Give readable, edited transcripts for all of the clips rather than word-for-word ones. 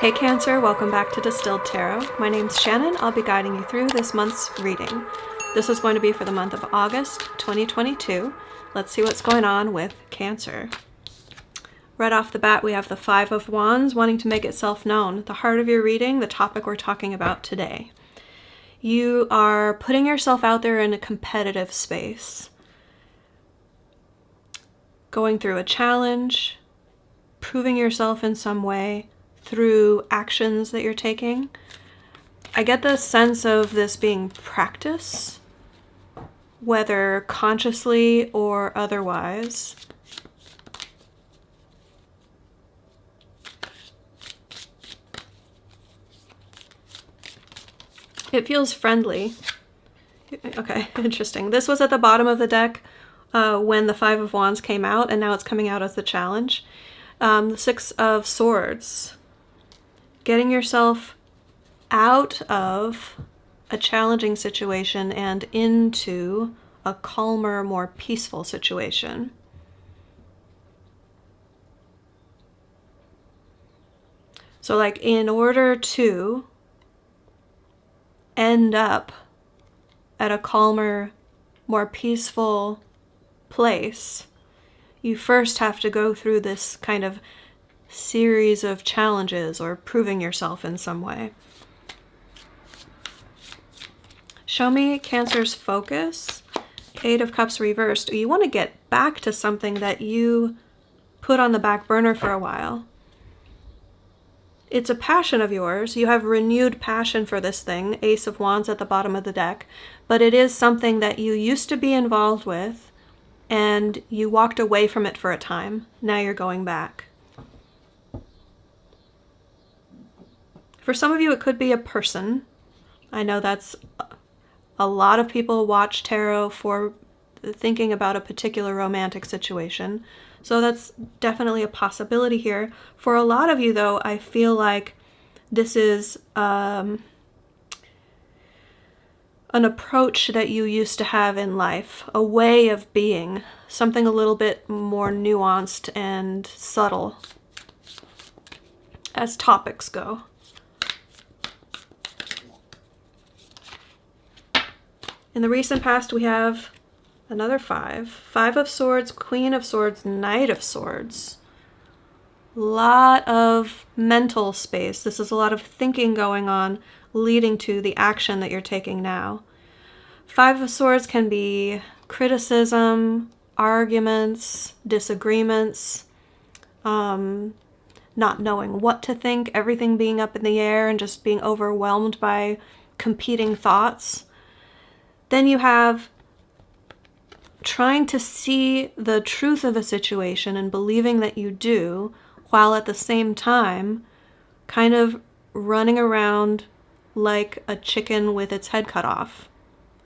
Hey Cancer, welcome back to Distilled Tarot. My name's Shannon. I'll be guiding you through this month's reading. This is going to be for the month of August 2022. Let's see what's going on with Cancer. Right off the bat, we have the Five of Wands wanting to make itself known. The heart of your reading, the topic we're talking about today. You are putting yourself out there in a competitive space. Going through a challenge, proving yourself in some way through actions that you're taking. I get the sense of this being practice, whether consciously or otherwise. It feels friendly. Okay, interesting. This was at the bottom of the deck when the Five of Wands came out, and now it's coming out as the challenge. The Six of Swords. Getting yourself out of a challenging situation and into a calmer, more peaceful situation. So like in order to end up at a calmer, more peaceful place, you first have to go through this kind of series of challenges or proving yourself in some way. Show me Cancer's focus. Eight of Cups reversed. You want to get back to something that you put on the back burner for a while. It's a passion of yours. You have renewed passion for this thing, Ace of Wands at the bottom of the deck, but it is something that you used to be involved with and you walked away from it for a time. Now you're going back. For some of you, it could be a person. I know that's a lot of people watch tarot for thinking about a particular romantic situation. So that's definitely a possibility here. For a lot of you, though, I feel like this is an approach that you used to have in life, a way of being, something a little bit more nuanced and subtle as topics go. In the recent past, we have another five. Five of Swords, Queen of Swords, Knight of Swords. Lot of mental space. This is a lot of thinking going on, leading to the action that you're taking now. Five of Swords can be criticism, arguments, disagreements, not knowing what to think, everything being up in the air and just being overwhelmed by competing thoughts. Then you have trying to see the truth of a situation and believing that you do, while at the same time kind of running around like a chicken with its head cut off.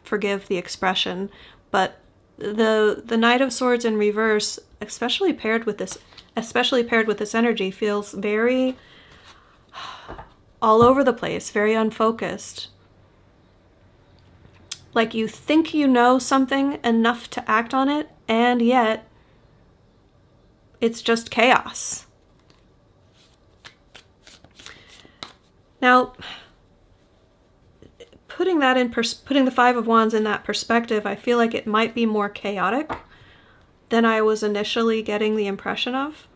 Forgive the expression, but the Knight of Swords in reverse, especially paired with this energy, feels very all over the place, very unfocused. Like you think you know something enough to act on it, and yet it's just chaos. Now, putting the Five of Wands in that perspective, I feel like it might be more chaotic than I was initially getting the impression of.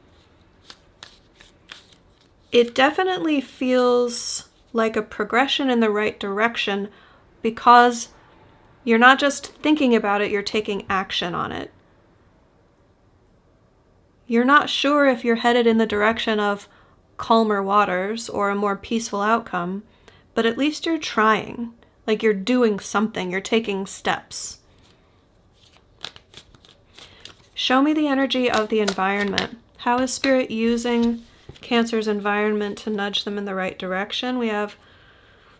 It definitely feels like a progression in the right direction because you're not just thinking about it, you're taking action on it. You're not sure if you're headed in the direction of calmer waters or a more peaceful outcome, but at least you're trying. Like you're doing something, you're taking steps. Show me the energy of the environment. How is Spirit using Cancer's environment to nudge them in the right direction? We have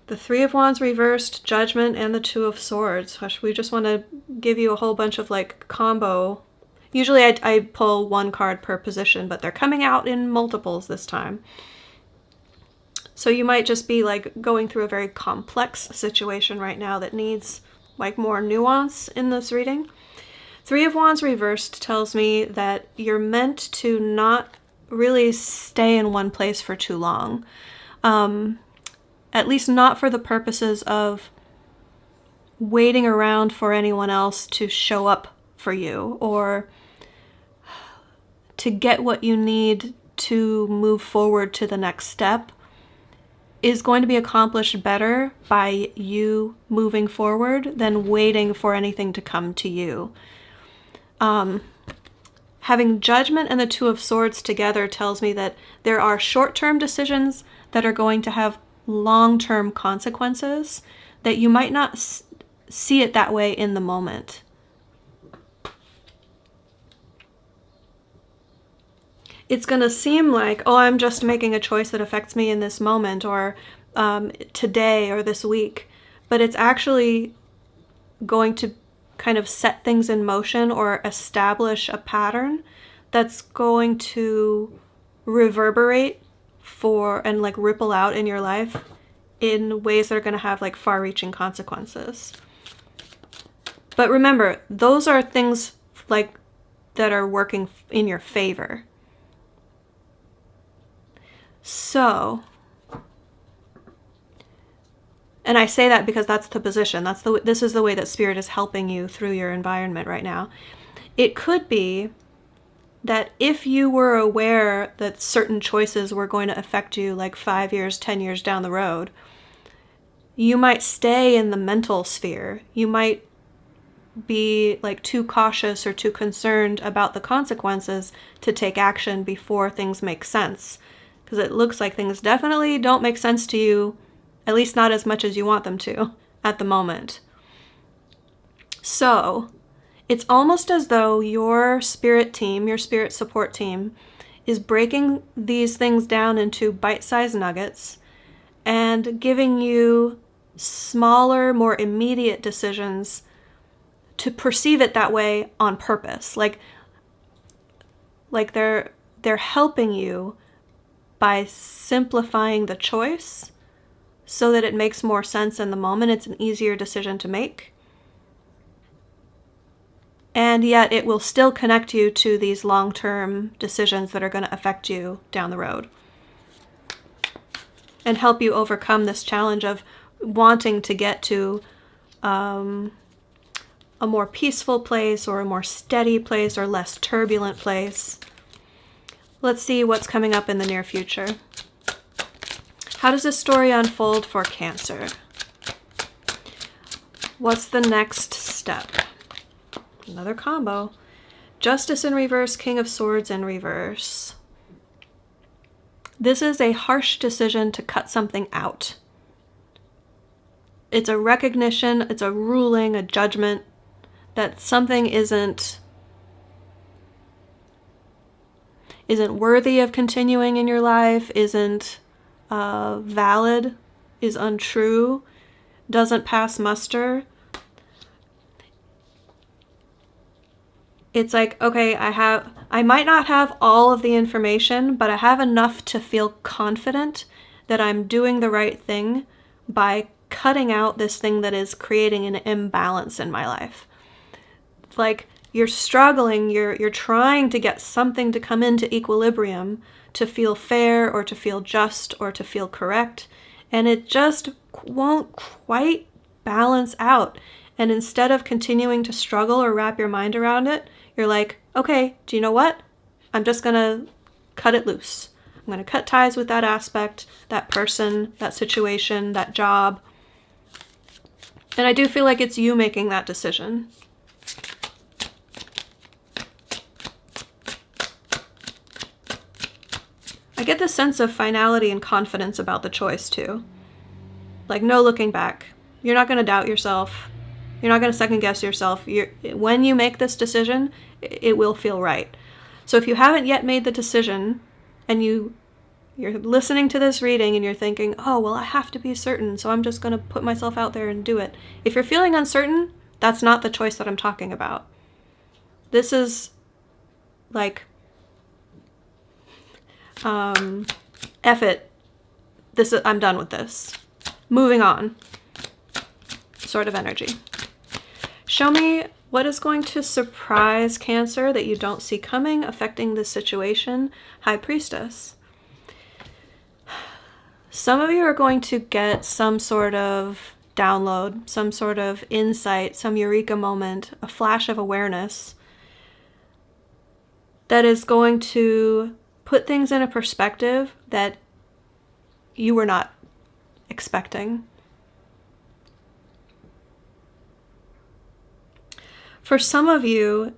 the Three of Wands reversed, Judgment, and the Two of Swords. We just want to give you a whole bunch of like combo. Usually I pull one card per position, but they're coming out in multiples this time. So you might just be like going through a very complex situation right now that needs like more nuance in this reading. Three of Wands reversed tells me that you're meant to not really stay in one place for too long. At least not for the purposes of waiting around for anyone else to show up for you or to get what you need to move forward to the next step, is going to be accomplished better by you moving forward than waiting for anything to come to you. Having Judgment and the Two of Swords together tells me that there are short-term decisions that are going to have long-term consequences that you might not see it that way in the moment. It's going to seem like, oh, I'm just making a choice that affects me in this moment or today or this week. But it's actually going to kind of set things in motion or establish a pattern that's going to reverberate and like ripple out in your life in ways that are going to have like far-reaching consequences. But remember, those are things like that are working in your favor. So, and I say that because that's the position. This is the way that Spirit is helping you through your environment right now. It could be that if you were aware that certain choices were going to affect you like 5 years, 10 years down the road, you might stay in the mental sphere. You might be like too cautious or too concerned about the consequences to take action before things make sense. Because it looks like things definitely don't make sense to you, at least not as much as you want them to at the moment. So it's almost as though your spirit team, your spirit support team, is breaking these things down into bite-sized nuggets and giving you smaller, more immediate decisions to perceive it that way on purpose. Like they're helping you by simplifying the choice so that it makes more sense in the moment. It's an easier decision to make. And yet it will still connect you to these long-term decisions that are going to affect you down the road and help you overcome this challenge of wanting to get to a more peaceful place or a more steady place or less turbulent place. Let's see what's coming up in the near future. How does this story unfold for Cancer? What's the next step? Another combo. Justice in reverse, King of Swords in reverse. This is a harsh decision to cut something out. It's a recognition, it's a ruling, a judgment that something isn't worthy of continuing in your life, isn't valid, is untrue, doesn't pass muster. It's like, okay, I might not have all of the information, but I have enough to feel confident that I'm doing the right thing by cutting out this thing that is creating an imbalance in my life. It's like you're struggling, you're trying to get something to come into equilibrium to feel fair or to feel just or to feel correct, and it just won't quite balance out. And instead of continuing to struggle or wrap your mind around it, you're like, okay, do you know what? I'm just gonna cut it loose. I'm gonna cut ties with that aspect, that person, that situation, that job. And I do feel like it's you making that decision. I get this sense of finality and confidence about the choice too. Like no looking back. You're not going to doubt yourself. You're not going to second guess yourself. When you make this decision, it will feel right. So if you haven't yet made the decision and you're listening to this reading and you're thinking, oh, well, I have to be certain, so I'm just going to put myself out there and do it. If you're feeling uncertain, that's not the choice that I'm talking about. This is like, F it. I'm done with this. Moving on. Sort of energy. Show me what is going to surprise Cancer that you don't see coming affecting this situation. High Priestess. Some of you are going to get some sort of download, some sort of insight, some eureka moment, a flash of awareness that is going to put things in a perspective that you were not expecting. For some of you,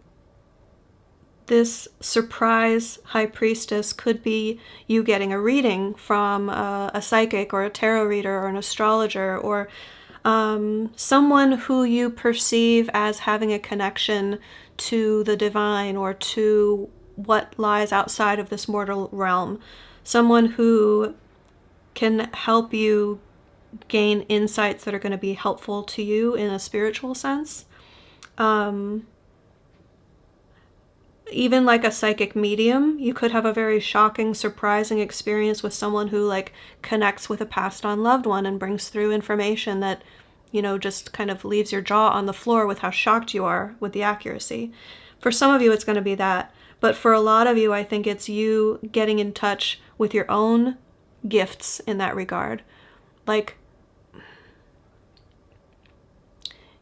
this surprise high priestess could be you getting a reading from a psychic or a tarot reader or an astrologer or someone who you perceive as having a connection to the divine or to what lies outside of this mortal realm. Someone who can help you gain insights that are going to be helpful to you in a spiritual sense. Even like a psychic medium, you could have a very shocking, surprising experience with someone who like connects with a passed on loved one and brings through information that, you know, just kind of leaves your jaw on the floor with how shocked you are with the accuracy. For some of you, it's going to be that. But for a lot of you, I think it's you getting in touch with your own gifts in that regard. Like,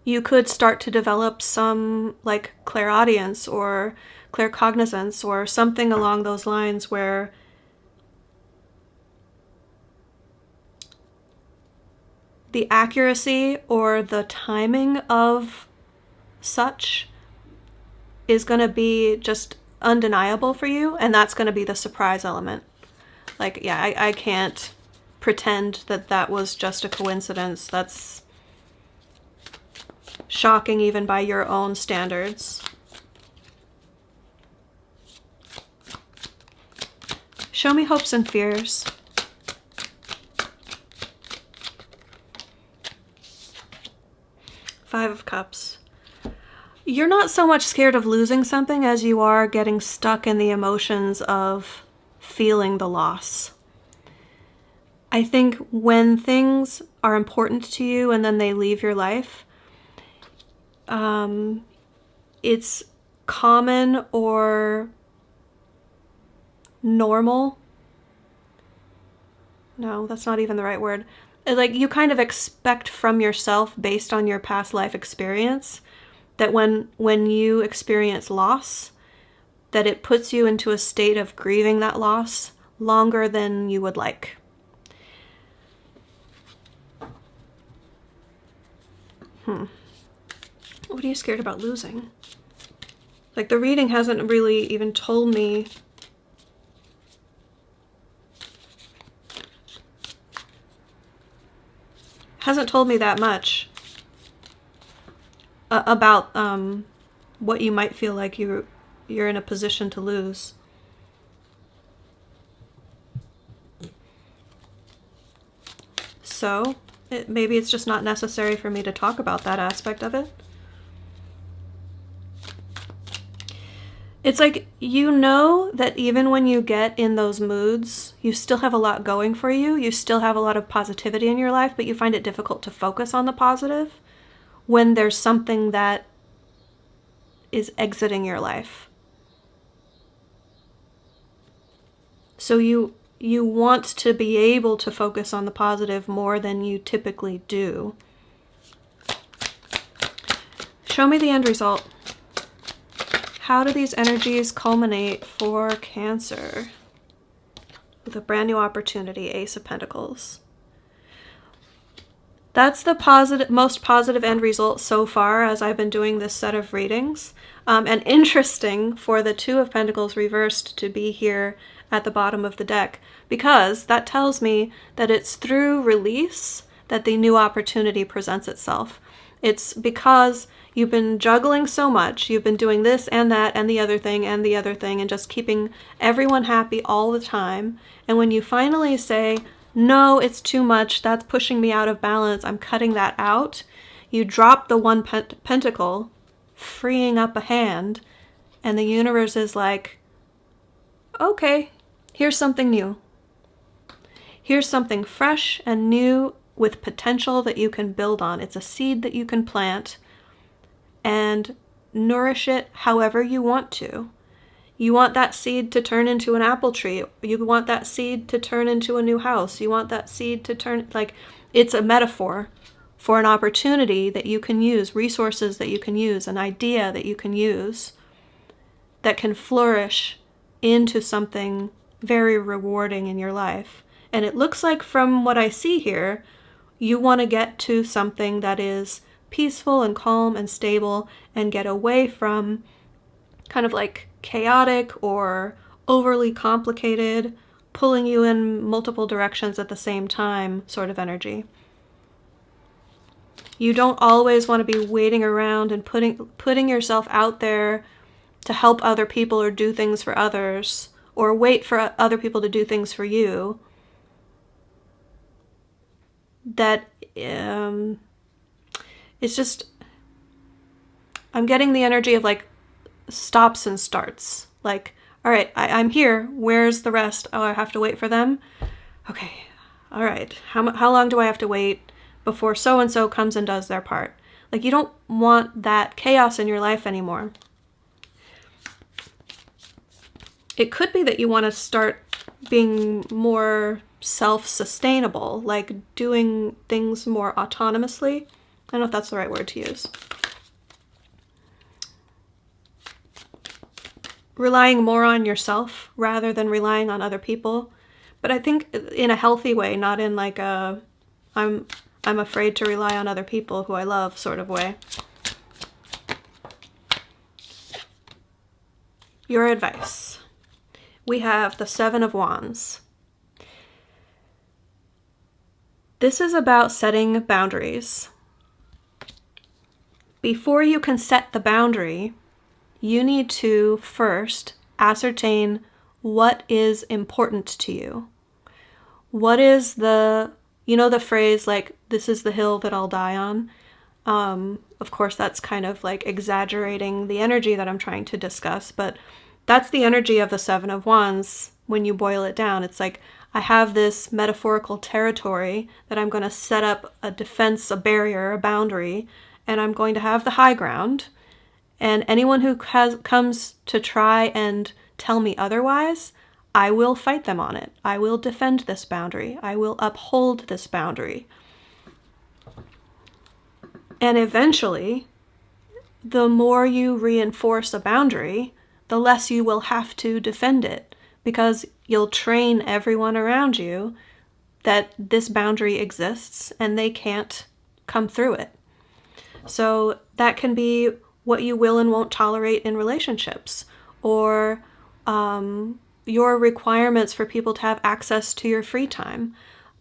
you could start to develop some like clairaudience or claircognizance or something along those lines where the accuracy or the timing of such is going to be just undeniable for you, and that's going to be the surprise element. Like, yeah, I can't pretend that that was just a coincidence. That's shocking even by your own standards. Show me hopes and fears. Five of Cups. You're not so much scared of losing something as you are getting stuck in the emotions of feeling the loss. I think when things are important to you and then they leave your life, it's common or normal. No, that's not even the right word. Like, you kind of expect from yourself based on your past life experience that when you experience loss, that it puts you into a state of grieving that loss longer than you would like. What are you scared about losing? Like, the reading hasn't really even told me that much about what you might feel like you're in a position to lose. So maybe it's just not necessary for me to talk about that aspect of it. It's like, you know that even when you get in those moods, you still have a lot going for you. You still have a lot of positivity in your life, but you find it difficult to focus on the positive when there's something that is exiting your life. So you want to be able to focus on the positive more than you typically do. Show me the end result. How do these energies culminate for Cancer? With a brand new opportunity, Ace of Pentacles. That's the most positive end result so far as I've been doing this set of readings. And interesting for the Two of Pentacles reversed to be here at the bottom of the deck, because that tells me that it's through release that the new opportunity presents itself. It's because you've been juggling so much, you've been doing this and that and the other thing and the other thing and just keeping everyone happy all the time. And when you finally say, no, it's too much, that's pushing me out of balance, I'm cutting that out, you drop the one pentacle, freeing up a hand, and the universe is like, okay, here's something new. Here's something fresh and new with potential that you can build on. It's a seed that you can plant and nourish it however you want to. You want that seed to turn into an apple tree. You want that seed to turn into a new house. You want that seed to turn, like, it's a metaphor for an opportunity that you can use, resources that you can use, an idea that you can use that can flourish into something very rewarding in your life. And it looks like, from what I see here, you want to get to something that is peaceful and calm and stable and get away from kind of like chaotic or overly complicated, pulling you in multiple directions at the same time sort of energy. You don't always want to be waiting around and putting yourself out there to help other people or do things for others, or wait for other people to do things for you. That it's just, I'm getting the energy of like stops and starts. Like, all right, I'm here. Where's the rest? Oh, I have to wait for them? Okay, all right. How long do I have to wait before so-and-so comes and does their part? Like, you don't want that chaos in your life anymore. It could be that you want to start being more self-sustainable, like doing things more autonomously. I don't know if that's the right word to use. Relying more on yourself rather than relying on other people. But I think in a healthy way, not in like a I'm afraid to rely on other people who I love sort of way. Your advice. We have the Seven of Wands. This is about setting boundaries. Before you can set the boundary, you need to first ascertain what is important to you. What is the phrase like, this is the hill that I'll die on? Of course, that's kind of like exaggerating the energy that I'm trying to discuss, but that's the energy of the Seven of Wands when you boil it down. It's like, I have this metaphorical territory that I'm going to set up a defense, a barrier, a boundary, and I'm going to have the high ground. And anyone who comes to try and tell me otherwise, I will fight them on it. I will defend this boundary. I will uphold this boundary. And eventually, the more you reinforce a boundary, the less you will have to defend it, because you'll train everyone around you that this boundary exists and they can't come through it. So that can be what you will and won't tolerate in relationships, or your requirements for people to have access to your free time,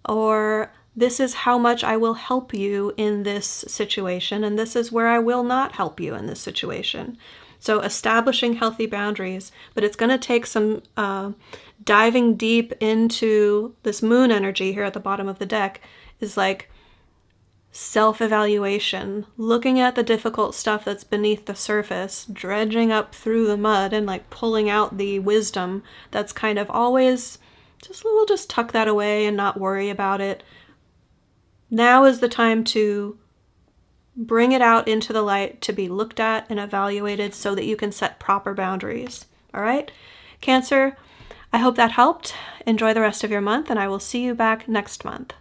or this is how much I will help you in this situation, and this is where I will not help you in this situation. So establishing healthy boundaries, but it's going to take some diving deep into this moon energy here at the bottom of the deck, is like self-evaluation, looking at the difficult stuff that's beneath the surface, dredging up through the mud and like pulling out the wisdom that's kind of always we'll just tuck that away and not worry about it. Now is the time to bring it out into the light, to be looked at and evaluated so that you can set proper boundaries. All right? Cancer, I hope that helped. Enjoy the rest of your month, and I will see you back next month.